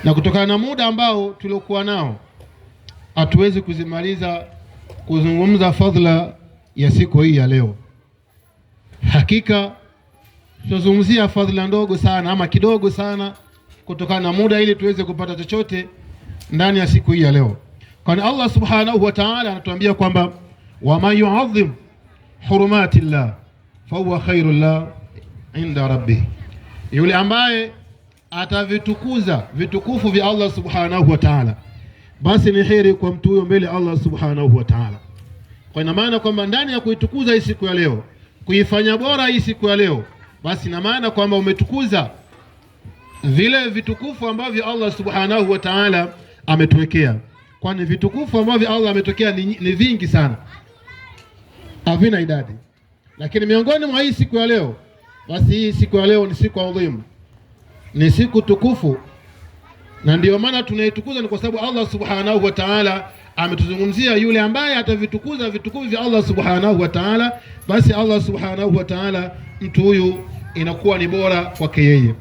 Na kutokana na muda ambao tuliokuwa nao hatuwezi kuzimaliza kuzungumza fadhila ya siku hii ya leo. Hakika tutazungumzia fadhila ndogo sana ama kidogo sana kutokana na muda, ili tuweze kupata chochote ndani ya siku hii ya leo. Kwani Allah subhanahu wa ta'ala anatuambia kwamba waman yu'adhim hurumatillah fahuwa khairul la inda rabbih, yule ambaye atavitukuza vitukufu vya Allah subhanahu wa ta'ala, basi ni heri kwa mtu huyo mbele Allah subhanahu wa ta'ala. Kwa ina maana kwamba ndani ya kuitukuza hii siku ya leo, kuifanya bora hii siku ya leo, basi ina maana kwamba umetukuza vile vitukufu ambavyo Allah subhanahu wa ta'ala ametuwekea. Kwani vitukufu ambavyo Allah ametokea ni vingi sana, havina idadi. Lakini miongoni mwa hii siku ya leo, basi hii siku ya leo ni siku adhimu, ni siku tukufu, na ndio maana tunaitukuza. Ni kwa sababu Allah subhanahu wa ta'ala ametuzungumzia yule ambaye atavitukuza vitukufu vya Allah subhanahu wa ta'ala, basi Allah subhanahu wa ta'ala mtu huyu inakuwa ni bora kwake yeye.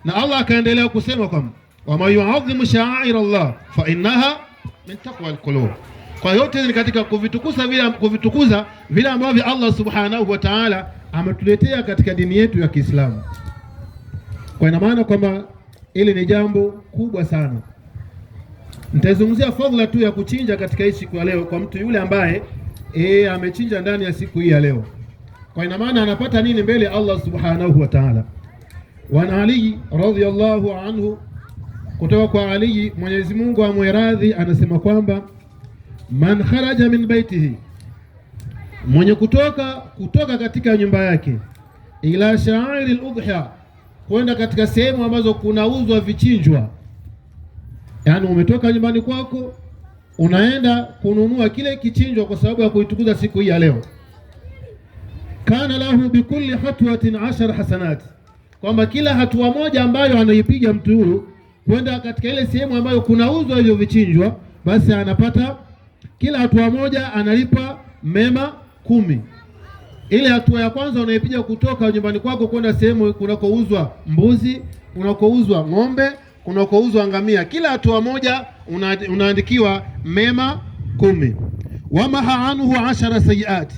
Na Allah akaendelea kusema kwamba wama yu'adhimu sha'air Allah fa innaha min taqwa alqulub. Kwa yote ni katika kuvitukuza vile ambavyo Allah subhanahu wa ta'ala ametuletea katika dini yetu ya Kiislamu. Kwa ina maana kwamba ili ni jambo kubwa sana. Nitazungumzia fadhila tu ya kuchinja katika hii siku ya leo kwa mtu yule ambaye amechinja ndani ya siku hii ya leo. Kwa ina maana anapata nini mbele Allah subhanahu wa ta'ala. Wa Ali radhiyallahu anhu, kutoka kwa Ali Mwenyezi Mungu amwiradhi, anasema kwamba man kharaja min baitihi, mwenye kutoka katika nyumba yake, ila sha'airil udhiya, kwenda katika sehemu ambazo kunauzwa vichinjwa. Yani umetoka nyumbani kwako unaenda kununua kile kichinjwa kwa sababu ya kuitukuza siku hii ya leo. Kana lahu bikulli hatwatin 10 hasanat, kwamba kila hatua moja ambayo anaipiga mtu huyu kwenda katika ile sehemu ambayo kunauzwa hivyo vichinjwa, basi anapata kila hatua moja analipa mema 10. Ile hatua ya kwanza unaipiga kutoka nyumbani kwako kwenda sehemu kunakouzwa mbuzi, kunakouzwa ng'ombe, kunakouzwa ngamia, kila hatua moja unaandikiwa mema 10. Wamaha anhu 10 sayiat,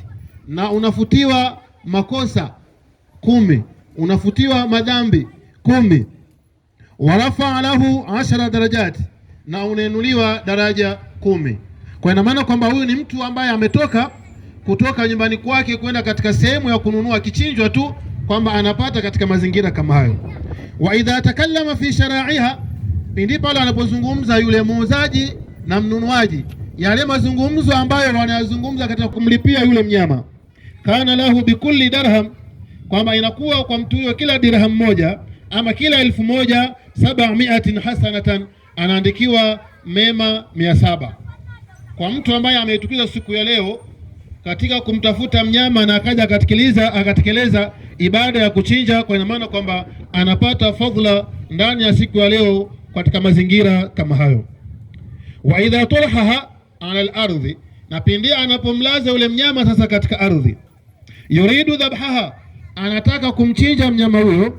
na unafutiwa makosa 10, unafutiwa madhambi 10. Warafa lahu 10 darajat, na unainuliwa daraja 10. Kwa ina maana kwamba huyu ni mtu ambaye ametoka kutoka nyumbani kwake kwenda katika sehemu ya kununua kichinjwa tu, kwamba anapata katika mazingira kama hayo. Wa idha takallama fi shara'iha, pindi pale anapozungumza yule muuzaji na mnunuaji yale mazungumzo ambayo wanayazungumza katika kumlipia yule mnyama, kana lahu bikulli dirham, kwamba inakuwa kwa mtu huyo kila dirham moja ama kila 1700 hasanatan, anaandikiwa mema 700. Kwa mtu ambaye ameitukiza siku ya leo katika kumtafuta mnyama na akaja akatekeleza ibada ya kuchinja, kwa ina maana kwamba anapata fadhila ndani ya siku ya leo katika mazingira kama hayo. Wa idha tulhaha ala al-ardhi, na pindi anapomlaza yule mnyama sasa katika ardhi, yuridu dhabhaha, anataka kumchinja mnyama huyo,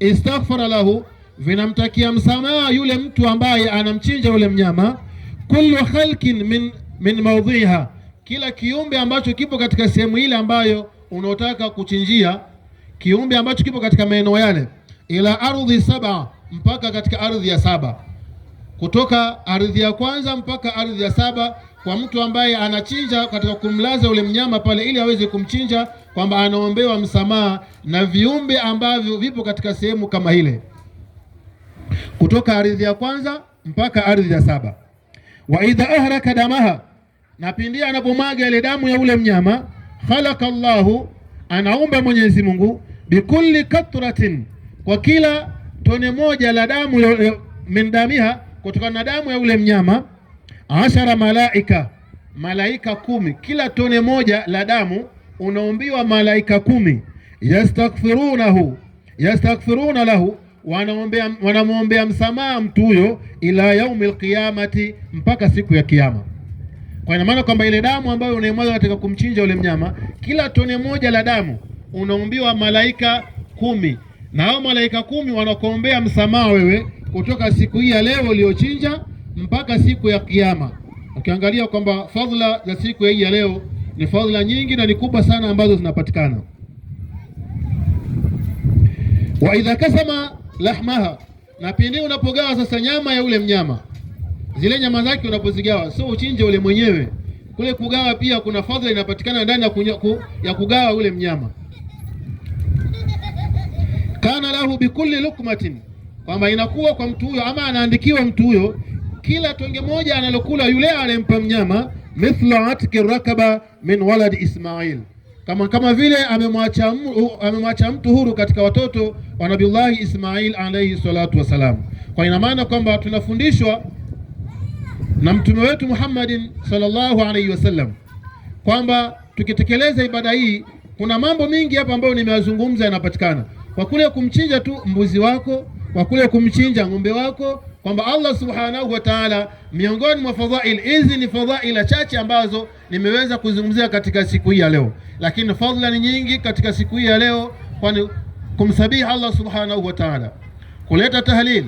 istaghfara lahu, vinamtakia msamaha yule mtu ambaye anamchinja yule mnyama, kullu khalqin min mawdhiha, kila kiumbe ambacho kipo katika sehemu ile ambayo unaotaka kuchinjia, kiumbe ambacho kipo katika maeneo yale, ila ardhi 7, mpaka katika ardhi ya 7, kutoka ardhi ya kwanza mpaka ardhi ya 7, kwa mtu ambaye anachinja katika kumlaza ule mnyama pale ili aweze kumchinja, kwamba anaombewa msamaha na viumbe ambavyo vipo katika sehemu kama ile, kutoka ardhi ya kwanza mpaka ardhi ya 7. Wa idha ahraka damaha, na pindi anapomwaga ile damu ya ule mnyama, khalaqa Allahu, anaumba Mwenyezi Mungu, bikulli katratin, kwa kila tone moja la damu min damiha, kutokana na damu ya ule mnyama, 10 malaika, malaika 10. Kila tone moja la damu unaombiwa malaika 10, yastaghfiruna lahu, wanamwombea msamaha mtu huyo, ila yaumil qiyamati, mpaka siku ya kiyama. Kwa ina maana kwamba ile damu ambayo unaimwaga katika kumchinja ule mnyama, kila tone moja la damu unaombiwa malaika 10, na hao malaika 10 wanakuombea msamaha wewe kutoka siku hii ya leo uliyochinja mpaka siku ya Kiyama. Ukiangalia kwamba fadhila za siku hii ya leo ni fadhila nyingi na ni kubwa sana ambazo zinapatikana. Wa idha kasama lahmaha, na pindi unapogawa sasa nyama ya ule mnyama, zile nyama zake unapozigawa, sio uchinje ule mwenyewe. Kule kugawa pia kuna fadhila inapatikana ndani ya kugawa ule mnyama. Kana lahu bikulli lukmatin, kwamba inakuwa kwa mtu huyo ama anaandikiwa mtu huyo kila tonge moja analokula yule alempa mnyama, mithlu atki rakaba min walad Ismail, kama vile amemwacha mtu huru katika watoto wa Nabiullahi Ismail alayhi salatu wasalam. Kwa ina maana kwamba tunafundishwa na mtume wetu Muhammadin sallallahu alayhi wasallam kwamba tukitekeleza ibada hii kuna mambo mingi hapa ambayo nimeyazungumza yanapatikana. Kwa kule kumchinja tu mbuzi wako, kwa kule kumchinja ng'ombe wako, kwamba Allah subhanahu wa ta'ala, miongoni mwa fadhail hizi ni fadhaila chache ambazo nimeweza kuzungumzia katika siku hii ya leo, lakini fadhila ni nyingi katika siku hii ya leo, kwani kumsabihi Allah subhanahu wa ta'ala, kuleta tahlil,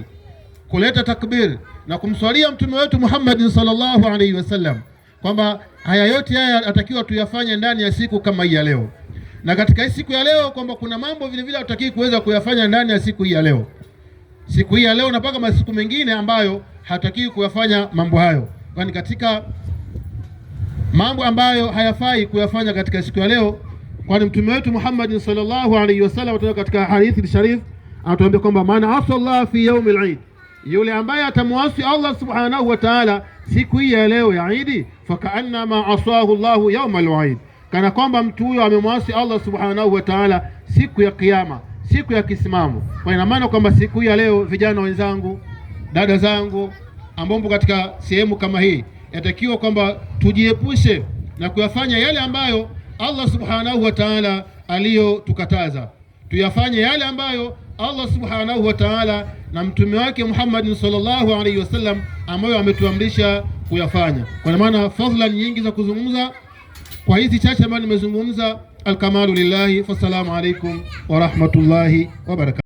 kuleta takbir na kumswalia mtume wetu Muhammad sallallahu alaihi wasallam, kwamba haya yote haya atakiwa tuyafanye ndani ya siku kama hii ya leo. Na katika hii siku ya leo kwamba kuna mambo vile vile hataki kuweza kuyafanya ndani ya siku hii ya leo. Siku hii ya leo na mpaka masiku mengine ambayo hataki kuyafanya mambo hayo. Kwani katika mambo ambayo hayafai kuyafanya katika siku ya leo, kwani mtume wetu Muhammad sallallahu alaihi wasallam kutoka katika hadithi sharif anatuambia kwamba maana asallahu fi yawm al-eid, yule ambaye atamuasi Allah subhanahu wa ta'ala siku hii ya leo ya Eid, fakaanna ma asahu Allah yawm al-eid, kana kwamba mtu huyo amemwasi Allah subhanahu wa ta'ala siku ya Kiyama, siku ya kisimamo. Kwa ina maana kwamba siku ya leo, vijana wenzangu, dada zangu ambao katika sehemu kama hii, yatakiwa kwamba tujiepushe na kuyafanya yale ambayo Allah subhanahu wa ta'ala aliyotukataza. Tuyafanye yale ambayo Allah subhanahu wa ta'ala na mtume wake Muhammad sallallahu alaihi wasallam ambayo ametuamrisha kuyafanya. Kwa maana fadhila nyingi za kuzungumza, kwa hizi chache ambazo nimezungumza, alkamalu lillahi. Fassalamu alaikum wa rahmatullahi wa barakatuh.